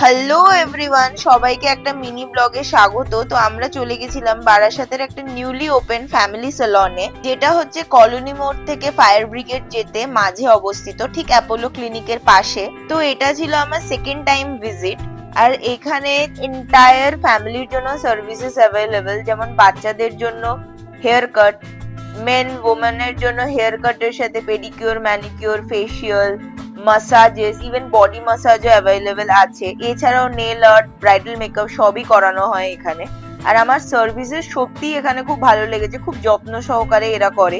Hello everyone, সবাইকে একটা mini ব্লগে স্বাগত। তো আমরা চলে গেছিলাম বারাসাতের একটা নিউলি ওপেন ফ্যামিলি সেলনে, যেটা হচ্ছে কলোনি মোড় থেকে ফায়ার ব্রিগেড যেতে মাঝে অবস্থিত, ঠিক অ্যাপোলো ক্লিনিকের পাশে। তো এটা ছিল আমার সেকেন্ড টাইম ভিজিট। আর এখানে এন্টায়ার ফ্যামিলির জন্য সার্ভিসেস অ্যাভেলেবেল, যেমন বাচ্চাদের জন্য হেয়ার কাট, মেন ওমেনের জন্য হেয়ার কাটের সাথে pedicure, manicure, facial, massages, even body মাসাজও অ্যাভেলেবেল আছে। এছাড়াও নেল আর্ট, ব্রাইডাল মেকআপ সবই করানো হয় এখানে। আর আমার সার্ভিসেস সত্যি এখানে খুব ভালো লেগেছে, খুব যত্ন সহকারে এরা করে।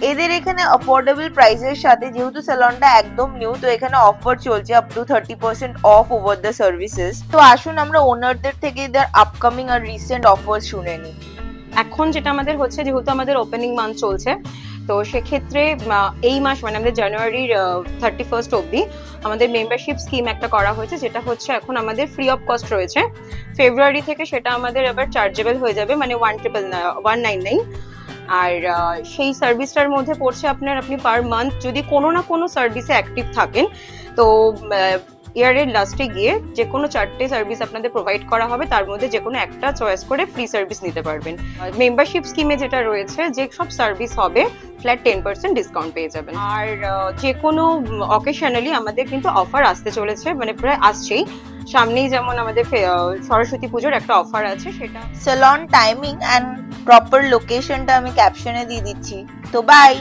এদের এখানে অফোর্ডেবল প্রাইসের সাথে, যেহেতু স্যালনটা একদম নিউ, তো এখানে অফার চলছে up to 30% of over the services. তো আসুন আমরা ওনারদের থেকে এদের আপকামিং আর রিসেন্ট অফার শুনে নিই। এখন যেটা আমাদের হচ্ছে, যেহেতু আমাদের ওপেনিং মান্থ চলছে, তো সেক্ষেত্রে এই মাস মানে আমাদের জানুয়ারির 31st অবধি আমাদের মেম্বারশিপ স্কিম একটা করা হয়েছে, যেটা হচ্ছে এখন আমাদের ফ্রি অফ কস্ট রয়েছে। ফেব্রুয়ারি থেকে সেটা আমাদের আবার চার্জেবল হয়ে যাবে, মানে 199। আর সেই সার্ভিসটার মধ্যে পড়ছে আপনি পার মান্থ যদি কোনো না কোনো সার্ভিসে অ্যাক্টিভ থাকেন, তো ইয়ারের লাস্টে গিয়ে যে কোনো 4টে সার্ভিস আপনাদের প্রোভাইড করা হবে, তার মধ্যে যে কোনো একটা চয়েস করে ফ্রি সার্ভিস নিতে পারবেন। মেম্বারশিপ স্কিমে যেটা রয়েছে, যে সব সার্ভিস হবে ফ্ল্যাট 10% ডিসকাউন্ট পেয়ে যাবেন। আর যে কোনো অকেশনালি আমাদের কিন্তু অফার আসতে চলেছে, মানে প্রায় আসছেই। সামনেই যেমন আমাদের সরস্বতী পুজোর একটা অফার আছে, সেটা। সেলন টাইমিং অ্যান্ড প্রপার লোকেশনটা আমি ক্যাপশনে দিয়ে দিচ্ছি। তো বাই।